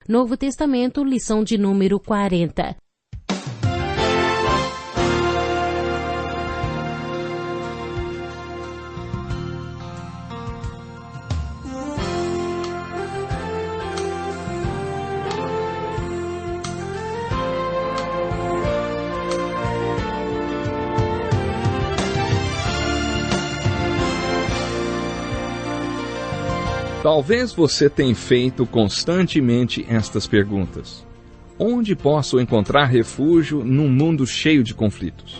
Novo Testamento, lição de número 40. Talvez você tenha feito constantemente estas perguntas. Onde posso encontrar refúgio num mundo cheio de conflitos?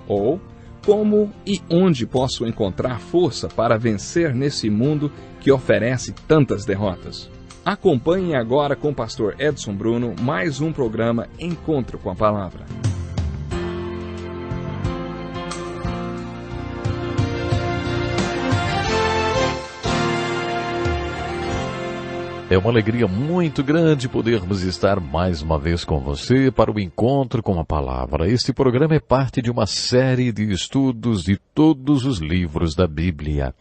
Ou, como e onde posso encontrar força para vencer nesse mundo que oferece tantas derrotas? Acompanhe agora com o pastor Edson Bruno mais um programa Encontro com a Palavra. É uma alegria muito grande podermos estar mais uma vez com você para o Encontro com a Palavra. Este programa é parte de uma série de estudos de todos os livros da Bíblia.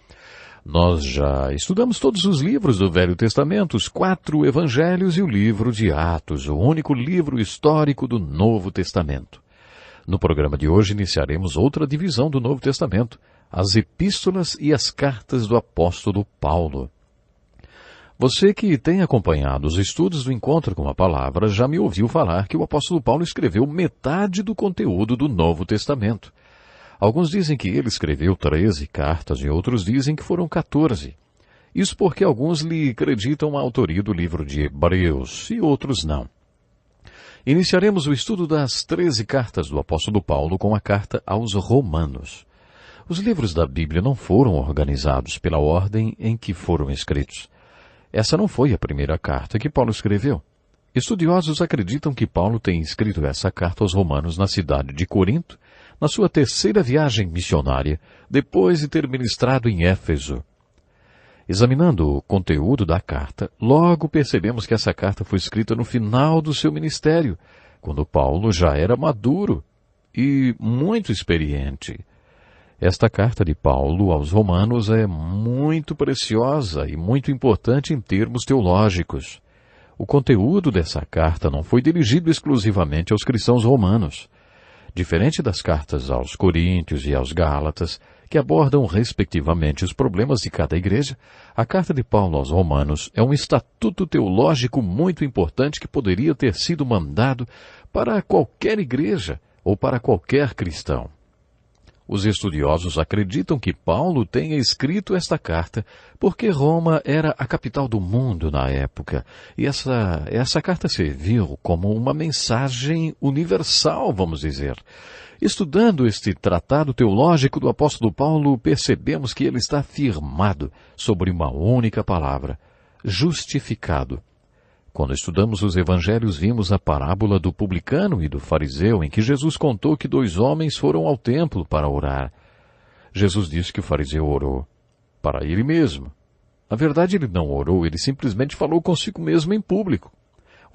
Nós já estudamos todos os livros do Velho Testamento, os 4 Evangelhos e o livro de Atos, o único livro histórico do Novo Testamento. No programa de hoje iniciaremos outra divisão do Novo Testamento, as Epístolas e as Cartas do Apóstolo Paulo. Você que tem acompanhado os estudos do Encontro com a Palavra já me ouviu falar que o apóstolo Paulo escreveu metade do conteúdo do Novo Testamento. Alguns dizem que ele escreveu 13 cartas e outros dizem que foram 14. Isso porque alguns lhe acreditam a autoria do livro de Hebreus e outros não. Iniciaremos o estudo das 13 cartas do apóstolo Paulo com a carta aos Romanos. Os livros da Bíblia não foram organizados pela ordem em que foram escritos. Essa não foi a primeira carta que Paulo escreveu. Estudiosos acreditam que Paulo tenha escrito essa carta aos romanos na cidade de Corinto, na sua terceira viagem missionária, depois de ter ministrado em Éfeso. Examinando o conteúdo da carta, logo percebemos que essa carta foi escrita no final do seu ministério, quando Paulo já era maduro e muito experiente. Esta carta de Paulo aos Romanos é muito preciosa e muito importante em termos teológicos. O conteúdo dessa carta não foi dirigido exclusivamente aos cristãos romanos. Diferente das cartas aos Coríntios e aos Gálatas, que abordam respectivamente os problemas de cada igreja, a carta de Paulo aos Romanos é um estatuto teológico muito importante que poderia ter sido mandado para qualquer igreja ou para qualquer cristão. Os estudiosos acreditam que Paulo tenha escrito esta carta porque Roma era a capital do mundo na época, e essa carta serviu como uma mensagem universal, vamos dizer. Estudando este tratado teológico do apóstolo Paulo, percebemos que ele está firmado sobre uma única palavra: justificado. Quando estudamos os evangelhos, vimos a parábola do publicano e do fariseu, em que Jesus contou que 2 homens foram ao templo para orar. Jesus disse que o fariseu orou para ele mesmo. Na verdade, ele não orou, ele simplesmente falou consigo mesmo em público.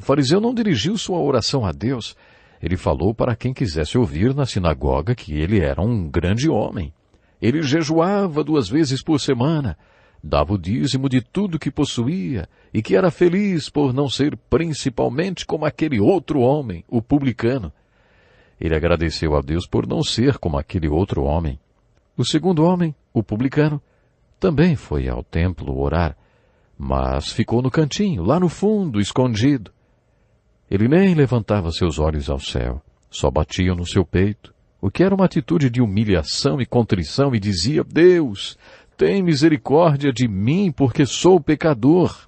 O fariseu não dirigiu sua oração a Deus. Ele falou para quem quisesse ouvir na sinagoga que ele era um grande homem. Ele jejuava 2 vezes por semana, dava o dízimo de tudo que possuía e que era feliz por não ser principalmente como aquele outro homem, o publicano. Ele agradeceu a Deus por não ser como aquele outro homem. O segundo homem, o publicano, também foi ao templo orar, mas ficou no cantinho, lá no fundo, escondido. Ele nem levantava seus olhos ao céu, só batia no seu peito, o que era uma atitude de humilhação e contrição, e dizia: Deus, tem misericórdia de mim, porque sou pecador.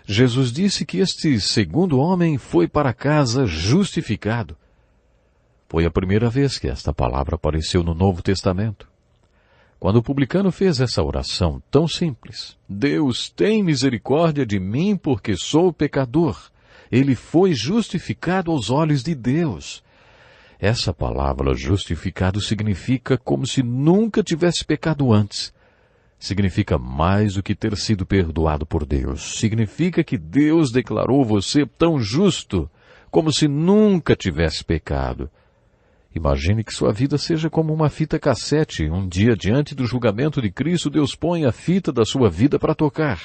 Jesus disse que este segundo homem foi para casa justificado. Foi a primeira vez que esta palavra apareceu no Novo Testamento. Quando o publicano fez essa oração tão simples: Deus, tem misericórdia de mim, porque sou pecador, ele foi justificado aos olhos de Deus. Essa palavra justificado significa como se nunca tivesse pecado antes. Significa mais do que ter sido perdoado por Deus. Significa que Deus declarou você tão justo como se nunca tivesse pecado. Imagine que sua vida seja como uma fita cassete. Um dia, diante do julgamento de Cristo, Deus põe a fita da sua vida para tocar.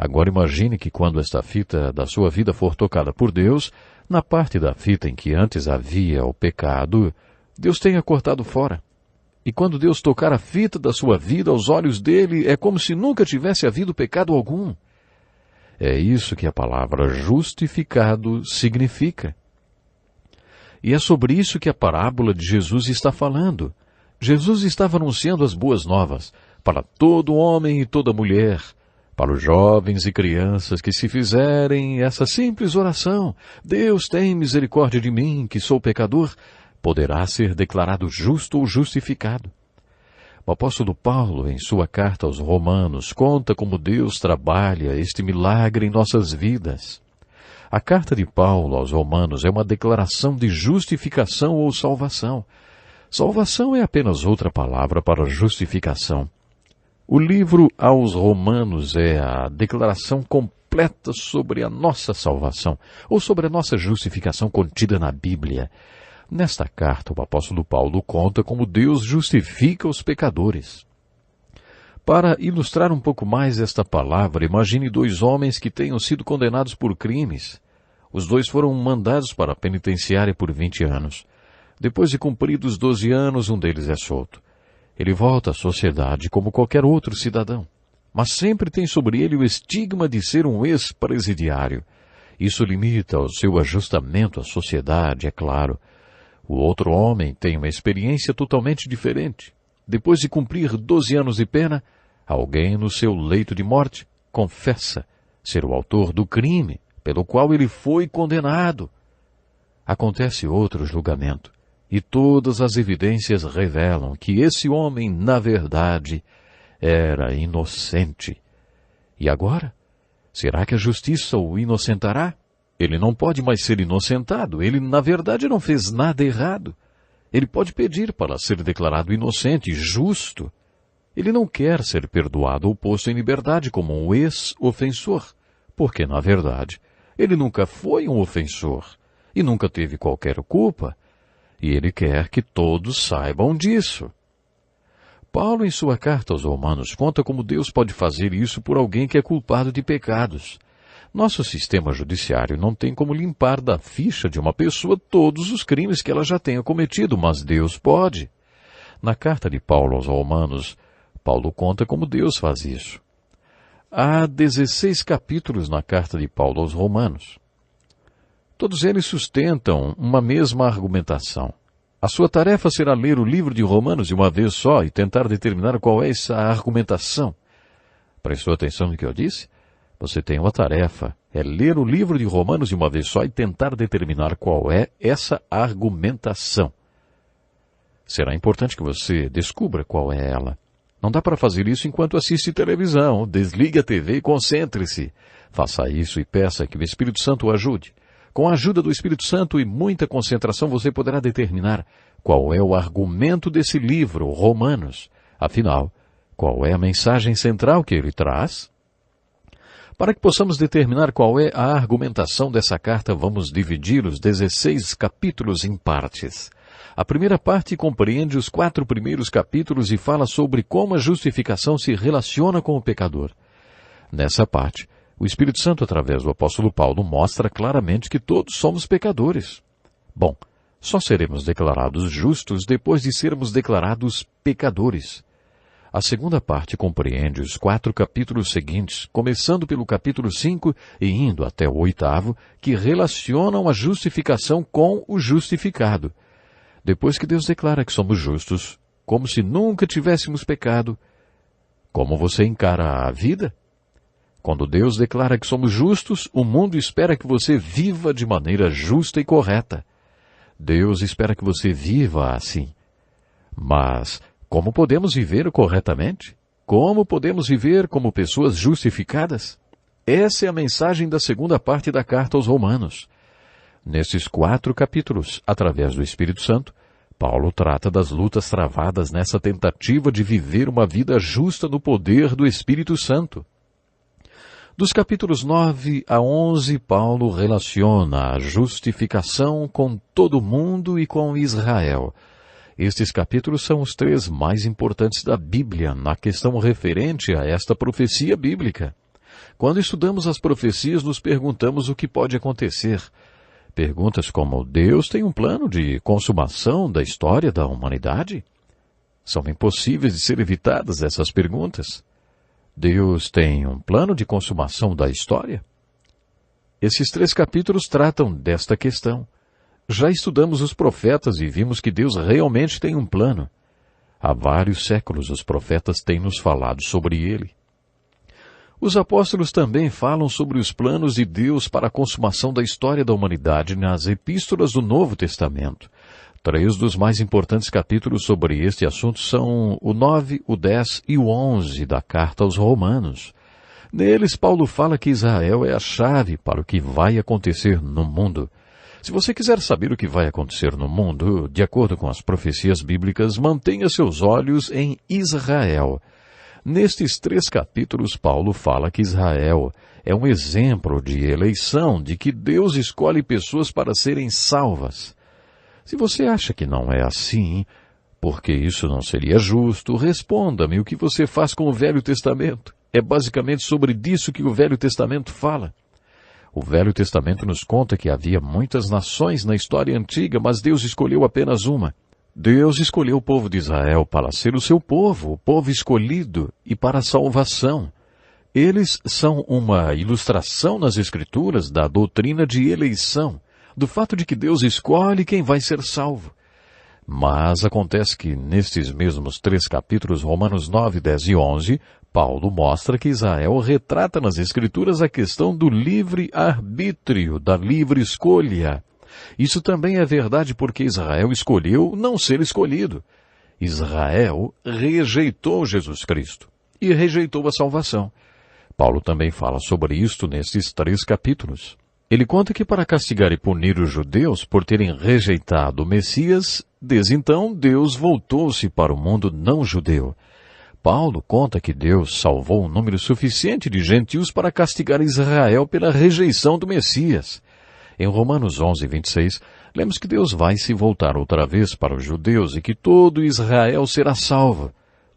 Agora imagine que quando esta fita da sua vida for tocada por Deus, na parte da fita em que antes havia o pecado, Deus tenha cortado fora. E quando Deus tocar a fita da sua vida aos olhos dele, é como se nunca tivesse havido pecado algum. É isso que a palavra justificado significa. E é sobre isso que a parábola de Jesus está falando. Jesus estava anunciando as boas novas para todo homem e toda mulher, para os jovens e crianças que se fizerem essa simples oração: Deus tem misericórdia de mim, que sou pecador, poderá ser declarado justo ou justificado. O apóstolo Paulo, em sua carta aos Romanos, conta como Deus trabalha este milagre em nossas vidas. A carta de Paulo aos Romanos é uma declaração de justificação ou salvação. Salvação é apenas outra palavra para justificação. O livro aos Romanos é a declaração completa sobre a nossa salvação, ou sobre a nossa justificação contida na Bíblia. Nesta carta, o apóstolo Paulo conta como Deus justifica os pecadores. Para ilustrar um pouco mais esta palavra, imagine dois homens que tenham sido condenados por crimes. Os dois foram mandados para a penitenciária por 20 anos. Depois de cumpridos 12 anos, um deles é solto. Ele volta à sociedade como qualquer outro cidadão, mas sempre tem sobre ele o estigma de ser um ex-presidiário. Isso limita o seu ajustamento à sociedade, é claro. O outro homem tem uma experiência totalmente diferente. Depois de cumprir 12 anos de pena, alguém no seu leito de morte confessa ser o autor do crime pelo qual ele foi condenado. Acontece outro julgamento, e todas as evidências revelam que esse homem, na verdade, era inocente. E agora? Será que a justiça o inocentará? Ele não pode mais ser inocentado. Ele, na verdade, não fez nada errado. Ele pode pedir para ser declarado inocente, justo. Ele não quer ser perdoado ou posto em liberdade como um ex-ofensor, porque, na verdade, ele nunca foi um ofensor e nunca teve qualquer culpa. E ele quer que todos saibam disso. Paulo, em sua carta aos Romanos, conta como Deus pode fazer isso por alguém que é culpado de pecados. Nosso sistema judiciário não tem como limpar da ficha de uma pessoa todos os crimes que ela já tenha cometido, mas Deus pode. Na carta de Paulo aos Romanos, Paulo conta como Deus faz isso. Há 16 capítulos na carta de Paulo aos Romanos. Todos eles sustentam uma mesma argumentação. A sua tarefa será ler o livro de Romanos de uma vez só e tentar determinar qual é essa argumentação. Prestou atenção no que eu disse? Você tem uma tarefa, é ler o livro de Romanos de uma vez só e tentar determinar qual é essa argumentação. Será importante que você descubra qual é ela. Não dá para fazer isso enquanto assiste televisão. Desligue a TV e concentre-se. Faça isso e peça que o Espírito Santo o ajude. Com a ajuda do Espírito Santo e muita concentração, você poderá determinar qual é o argumento desse livro, Romanos. Afinal, qual é a mensagem central que ele traz? Para que possamos determinar qual é a argumentação dessa carta, vamos dividir os 16 capítulos em partes. A primeira parte compreende os 4 primeiros capítulos e fala sobre como a justificação se relaciona com o pecador. Nessa parte, o Espírito Santo, através do apóstolo Paulo, mostra claramente que todos somos pecadores. Bom, só seremos declarados justos depois de sermos declarados pecadores. A segunda parte compreende os 4 capítulos seguintes, começando pelo capítulo 5 e indo até o 8º, que relacionam a justificação com o justificado. Depois que Deus declara que somos justos, como se nunca tivéssemos pecado, como você encara a vida? Quando Deus declara que somos justos, o mundo espera que você viva de maneira justa e correta. Deus espera que você viva assim. Mas como podemos viver corretamente? Como podemos viver como pessoas justificadas? Essa é a mensagem da segunda parte da carta aos Romanos. Nesses 4 capítulos, através do Espírito Santo, Paulo trata das lutas travadas nessa tentativa de viver uma vida justa no poder do Espírito Santo. Dos capítulos 9 a 11, Paulo relaciona a justificação com todo mundo e com Israel. Estes capítulos são os 3 mais importantes da Bíblia na questão referente a esta profecia bíblica. Quando estudamos as profecias, nos perguntamos o que pode acontecer. Perguntas como: Deus tem um plano de consumação da história da humanidade? São impossíveis de ser evitadas essas perguntas. Deus tem um plano de consumação da história? Esses 3 capítulos tratam desta questão. Já estudamos os profetas e vimos que Deus realmente tem um plano. Há vários séculos os profetas têm nos falado sobre ele. Os apóstolos também falam sobre os planos de Deus para a consumação da história da humanidade nas epístolas do Novo Testamento. 3 dos mais importantes capítulos sobre este assunto são o 9, o 10 e o 11 da carta aos Romanos. Neles, Paulo fala que Israel é a chave para o que vai acontecer no mundo. Se você quiser saber o que vai acontecer no mundo, de acordo com as profecias bíblicas, mantenha seus olhos em Israel. Nestes 3 capítulos, Paulo fala que Israel é um exemplo de eleição, de que Deus escolhe pessoas para serem salvas. Se você acha que não é assim, porque isso não seria justo, responda-me o que você faz com o Velho Testamento. É basicamente sobre disso que o Velho Testamento fala. O Velho Testamento nos conta que havia muitas nações na história antiga, mas Deus escolheu apenas uma. Deus escolheu o povo de Israel para ser o seu povo, o povo escolhido, e para a salvação. Eles são uma ilustração nas Escrituras da doutrina de eleição, do fato de que Deus escolhe quem vai ser salvo. Mas acontece que nestes mesmos 3 capítulos, Romanos 9, 10 e 11, Paulo mostra que Israel retrata nas Escrituras a questão do livre-arbítrio, da livre escolha. Isso também é verdade porque Israel escolheu não ser escolhido. Israel rejeitou Jesus Cristo e rejeitou a salvação. Paulo também fala sobre isto nesses 3 capítulos. Ele conta que para castigar e punir os judeus por terem rejeitado o Messias, desde então Deus voltou-se para o mundo não-judeu. Paulo conta que Deus salvou um número suficiente de gentios para castigar Israel pela rejeição do Messias. Em Romanos 11, 26, lemos que Deus vai se voltar outra vez para os judeus e que todo Israel será salvo.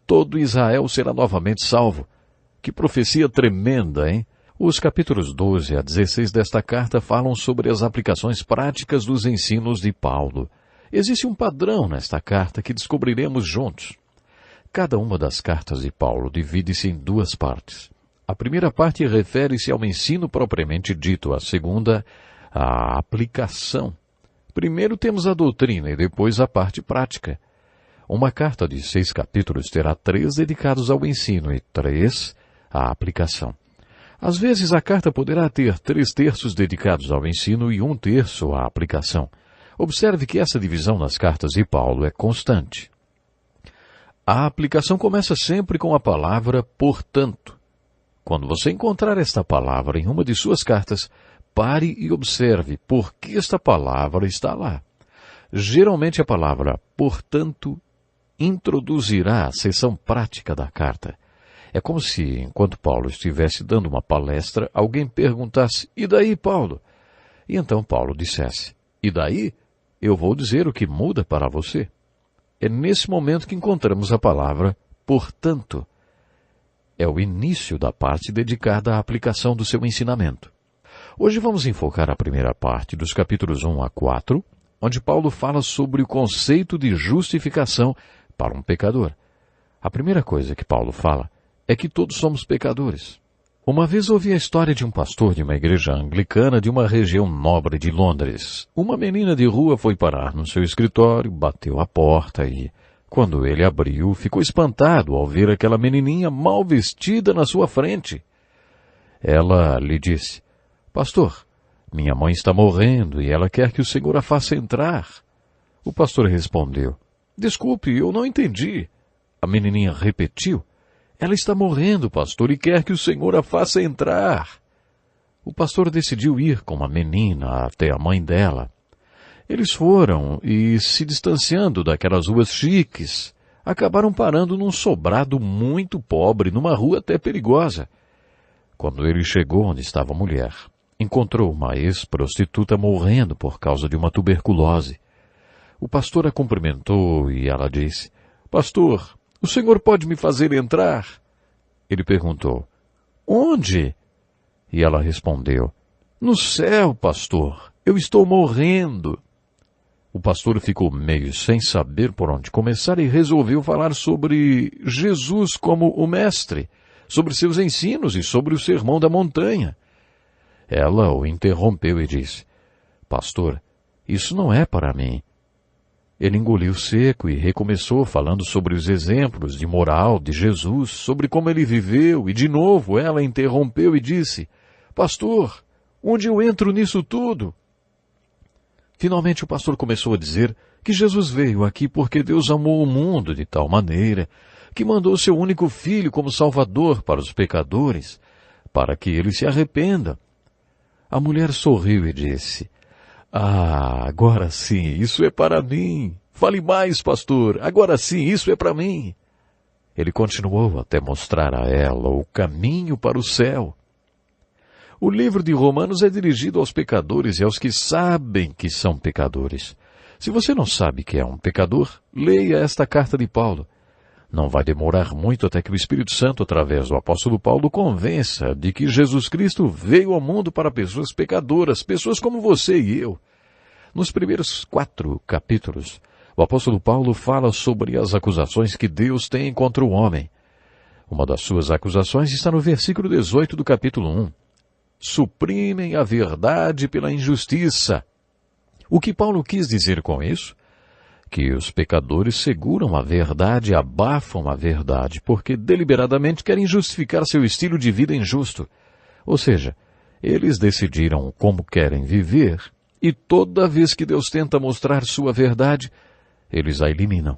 Todo Israel será novamente salvo. Que profecia tremenda, hein? Os capítulos 12 a 16 desta carta falam sobre as aplicações práticas dos ensinos de Paulo. Existe um padrão nesta carta que descobriremos juntos. Cada uma das cartas de Paulo divide-se em 2 partes. A primeira parte refere-se ao ensino propriamente dito, a segunda, a aplicação. Primeiro temos a doutrina e depois a parte prática. Uma carta de 6 capítulos terá 3 dedicados ao ensino e 3 à aplicação. Às vezes a carta poderá ter 3/3 dedicados ao ensino e 1/3 à aplicação. Observe que essa divisão nas cartas de Paulo é constante. A aplicação começa sempre com a palavra portanto. Quando você encontrar esta palavra em uma de suas cartas, pare e observe por que esta palavra está lá. Geralmente a palavra portanto introduzirá a seção prática da carta. É como se, enquanto Paulo estivesse dando uma palestra, alguém perguntasse: "E daí, Paulo?" E então Paulo dissesse: "E daí? Eu vou dizer o que muda para você." É nesse momento que encontramos a palavra portanto. É o início da parte dedicada à aplicação do seu ensinamento. Hoje vamos enfocar a primeira parte dos capítulos 1 a 4, onde Paulo fala sobre o conceito de justificação para um pecador. A primeira coisa que Paulo fala é que todos somos pecadores. Uma vez ouvi a história de um pastor de uma igreja anglicana de uma região nobre de Londres. Uma menina de rua foi parar no seu escritório, bateu a porta e, quando ele abriu, ficou espantado ao ver aquela menininha mal vestida na sua frente. Ela lhe disse: "Pastor, minha mãe está morrendo e ela quer que o senhor a faça entrar." O pastor respondeu: "Desculpe, eu não entendi." A menininha repetiu: "Ela está morrendo, pastor, e quer que o senhor a faça entrar." O pastor decidiu ir com a menina até a mãe dela. Eles foram e, se distanciando daquelas ruas chiques, acabaram parando num sobrado muito pobre, numa rua até perigosa. Quando ele chegou onde estava a mulher, encontrou uma ex-prostituta morrendo por causa de uma tuberculose. O pastor a cumprimentou e ela disse: "Pastor, o senhor pode me fazer entrar?" Ele perguntou: "Onde?" E ela respondeu: no céu, pastor, eu estou morrendo. O pastor ficou meio sem saber por onde começar e resolveu falar sobre Jesus como o mestre, sobre seus ensinos e sobre o sermão da montanha. Ela o interrompeu e disse: pastor, isso não é para mim. Ele engoliu seco e recomeçou falando sobre os exemplos de moral de Jesus, sobre como ele viveu, e de novo ela interrompeu e disse: pastor, onde eu entro nisso tudo? Finalmente o pastor começou a dizer que Jesus veio aqui porque Deus amou o mundo de tal maneira que mandou seu único filho como salvador para os pecadores, para que eles se arrependam. A mulher sorriu e disse: ah, agora sim, isso é para mim. Fale mais, pastor, agora sim, isso é para mim. Ele continuou até mostrar a ela o caminho para o céu. O livro de Romanos é dirigido aos pecadores e aos que sabem que são pecadores. Se você não sabe que é um pecador, leia esta carta de Paulo. Não vai demorar muito até que o Espírito Santo, através do apóstolo Paulo, convença de que Jesus Cristo veio ao mundo para pessoas pecadoras, pessoas como você e eu. Nos primeiros 4 capítulos, o apóstolo Paulo fala sobre as acusações que Deus tem contra o homem. Uma das suas acusações está no versículo 18 do capítulo 1. Suprimem a verdade pela injustiça. O que Paulo quis dizer com isso? Que os pecadores seguram a verdade e abafam a verdade, porque deliberadamente querem justificar seu estilo de vida injusto. Ou seja, eles decidiram como querem viver, e toda vez que Deus tenta mostrar sua verdade, eles a eliminam.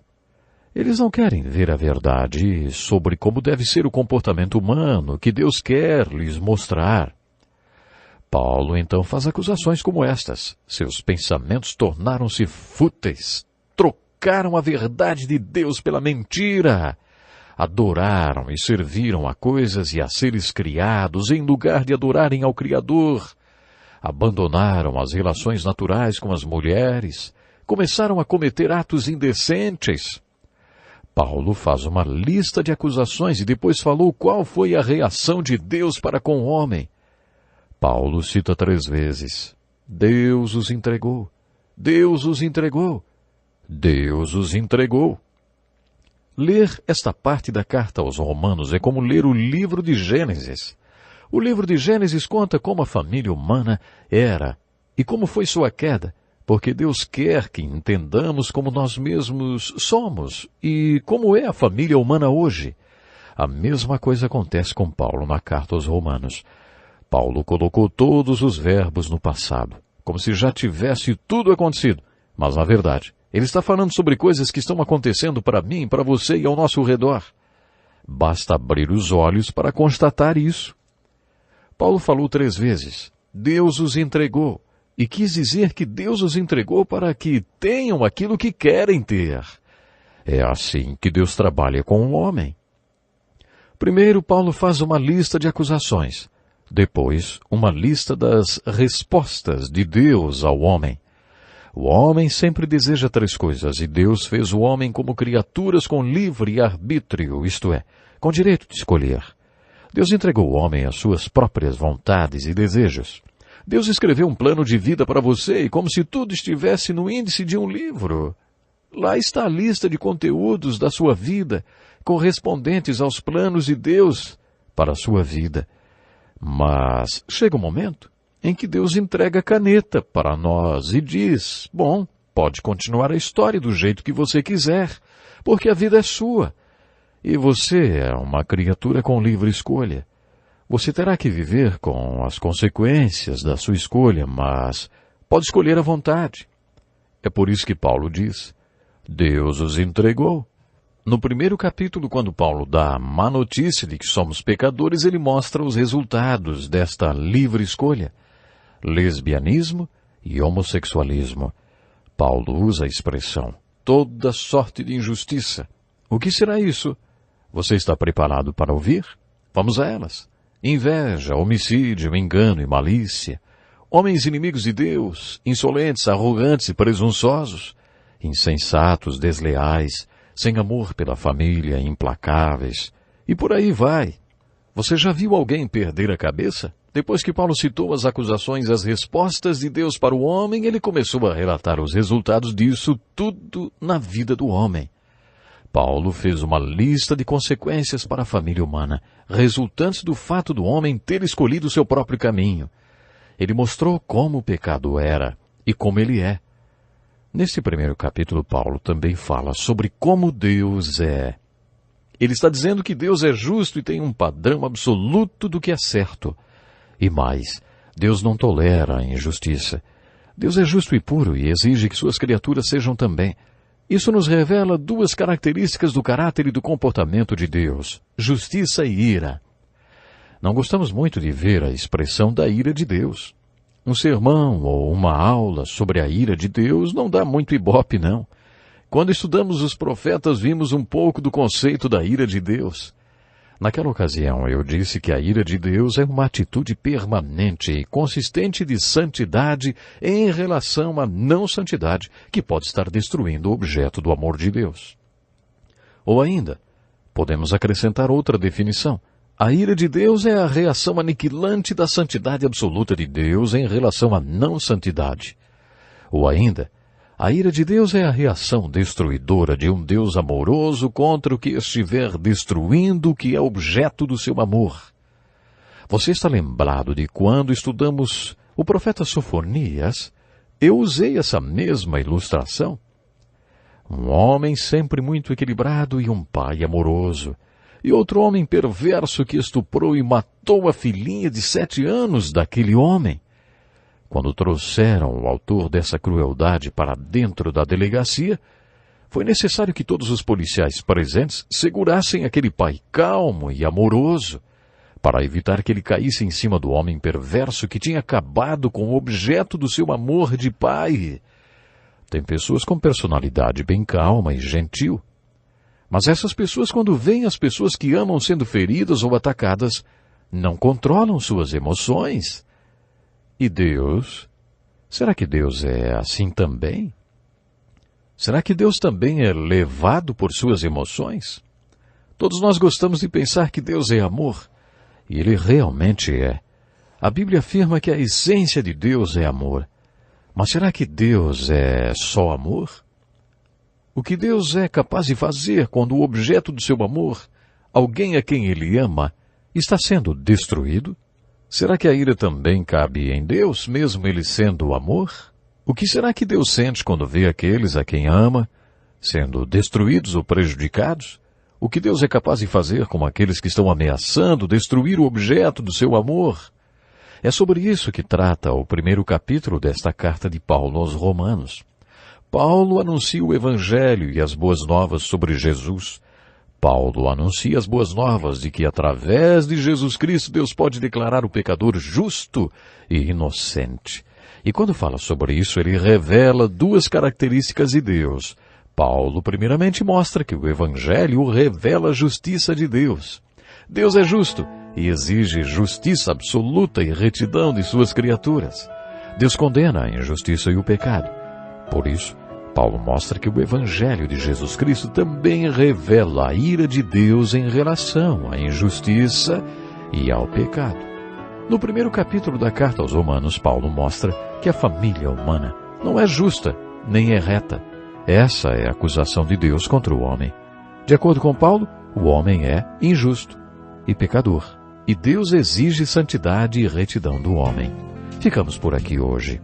Eles não querem ver a verdade sobre como deve ser o comportamento humano que Deus quer lhes mostrar. Paulo então faz acusações como estas. Seus pensamentos tornaram-se fúteis. Trocaram a verdade de Deus pela mentira. Adoraram e serviram a coisas e a seres criados em lugar de adorarem ao Criador. Abandonaram as relações naturais com as mulheres. Começaram a cometer atos indecentes. Paulo faz uma lista de acusações e depois falou qual foi a reação de Deus para com o homem. Paulo cita 3 vezes: Deus os entregou, Deus os entregou, Deus os entregou. Ler esta parte da carta aos Romanos é como ler o livro de Gênesis. O livro de Gênesis conta como a família humana era e como foi sua queda, porque Deus quer que entendamos como nós mesmos somos e como é a família humana hoje. A mesma coisa acontece com Paulo na carta aos Romanos. Paulo colocou todos os verbos no passado, como se já tivesse tudo acontecido. Mas, na verdade, ele está falando sobre coisas que estão acontecendo para mim, para você e ao nosso redor. Basta abrir os olhos para constatar isso. Paulo falou 3 vezes: Deus os entregou, e quis dizer que Deus os entregou para que tenham aquilo que querem ter. É assim que Deus trabalha com o homem. Primeiro, Paulo faz uma lista de acusações. Depois, uma lista das respostas de Deus ao homem. O homem sempre deseja 3 coisas, e Deus fez o homem como criaturas com livre arbítrio, isto é, com direito de escolher. Deus entregou o homem às suas próprias vontades e desejos. Deus escreveu um plano de vida para você, e como se tudo estivesse no índice de um livro. Lá está a lista de conteúdos da sua vida, correspondentes aos planos de Deus para a sua vida. Mas chega um momento em que Deus entrega a caneta para nós e diz: bom, pode continuar a história do jeito que você quiser, porque a vida é sua. E você é uma criatura com livre escolha. Você terá que viver com as consequências da sua escolha, mas pode escolher à vontade. É por isso que Paulo diz: Deus os entregou. No primeiro capítulo, quando Paulo dá a má notícia de que somos pecadores, ele mostra os resultados desta livre escolha: lesbianismo e homossexualismo. Paulo usa a expressão toda sorte de injustiça. O que será isso? Você está preparado para ouvir? Vamos a elas. Inveja, homicídio, engano e malícia. Homens inimigos de Deus, insolentes, arrogantes e presunçosos. Insensatos, desleais, sem amor pela família, implacáveis. E por aí vai. Você já viu alguém perder a cabeça? Depois que Paulo citou as acusações e as respostas de Deus para o homem, ele começou a relatar os resultados disso tudo na vida do homem. Paulo fez uma lista de consequências para a família humana, resultantes do fato do homem ter escolhido o seu próprio caminho. Ele mostrou como o pecado era e como ele é. Neste primeiro capítulo, Paulo também fala sobre como Deus é. Ele está dizendo que Deus é justo e tem um padrão absoluto do que é certo. E mais, Deus não tolera a injustiça. Deus é justo e puro e exige que suas criaturas sejam também. Isso nos revela duas características do caráter e do comportamento de Deus: justiça e ira. Não gostamos muito de ver a expressão da ira de Deus. Um sermão ou uma aula sobre a ira de Deus não dá muito ibope, não. Quando estudamos os profetas, vimos um pouco do conceito da ira de Deus. Naquela ocasião, eu disse que a ira de Deus é uma atitude permanente e consistente de santidade em relação à não santidade, que pode estar destruindo o objeto do amor de Deus. Ou ainda, podemos acrescentar outra definição. A ira de Deus é a reação aniquilante da santidade absoluta de Deus em relação à não santidade. Ou ainda, a ira de Deus é a reação destruidora de um Deus amoroso contra o que estiver destruindo o que é objeto do seu amor. Você está lembrado de quando estudamos o profeta Sofonias? Eu usei essa mesma ilustração. Um homem sempre muito equilibrado e um pai amoroso. E outro homem perverso que estuprou e matou a filhinha de 7 anos daquele homem. Quando trouxeram o autor dessa crueldade para dentro da delegacia, foi necessário que todos os policiais presentes segurassem aquele pai calmo e amoroso, para evitar que ele caísse em cima do homem perverso que tinha acabado com o objeto do seu amor de pai. Tem pessoas com personalidade bem calma e gentil. Mas essas pessoas, quando veem as pessoas que amam sendo feridas ou atacadas, não controlam suas emoções. E Deus? Será que Deus é assim também? Será que Deus também é levado por suas emoções? Todos nós gostamos de pensar que Deus é amor, e Ele realmente é. A Bíblia afirma que a essência de Deus é amor. Mas será que Deus é só amor? O que Deus é capaz de fazer quando o objeto do seu amor, alguém a quem Ele ama, está sendo destruído? Será que a ira também cabe em Deus, mesmo Ele sendo o amor? O que será que Deus sente quando vê aqueles a quem ama sendo destruídos ou prejudicados? O que Deus é capaz de fazer com aqueles que estão ameaçando destruir o objeto do seu amor? É sobre isso que trata o primeiro capítulo desta carta de Paulo aos Romanos. Paulo anuncia o Evangelho e as boas novas sobre Jesus. Paulo anuncia as boas novas de que, através de Jesus Cristo, Deus pode declarar o pecador justo e inocente. E quando fala sobre isso, ele revela duas características de Deus. Paulo, primeiramente, mostra que o Evangelho revela a justiça de Deus. Deus é justo e exige justiça absoluta e retidão de suas criaturas. Deus condena a injustiça e o pecado. Por isso, Paulo mostra que o Evangelho de Jesus Cristo também revela a ira de Deus em relação à injustiça e ao pecado. No primeiro capítulo da carta aos Romanos, Paulo mostra que a família humana não é justa, nem é reta. Essa é a acusação de Deus contra o homem. De acordo com Paulo, o homem é injusto e pecador, e Deus exige santidade e retidão do homem. Ficamos por aqui hoje.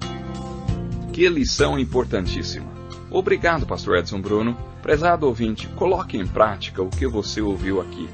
Que lição importantíssima. Obrigado, pastor Edson Bruno. Prezado ouvinte, coloque em prática o que você ouviu aqui.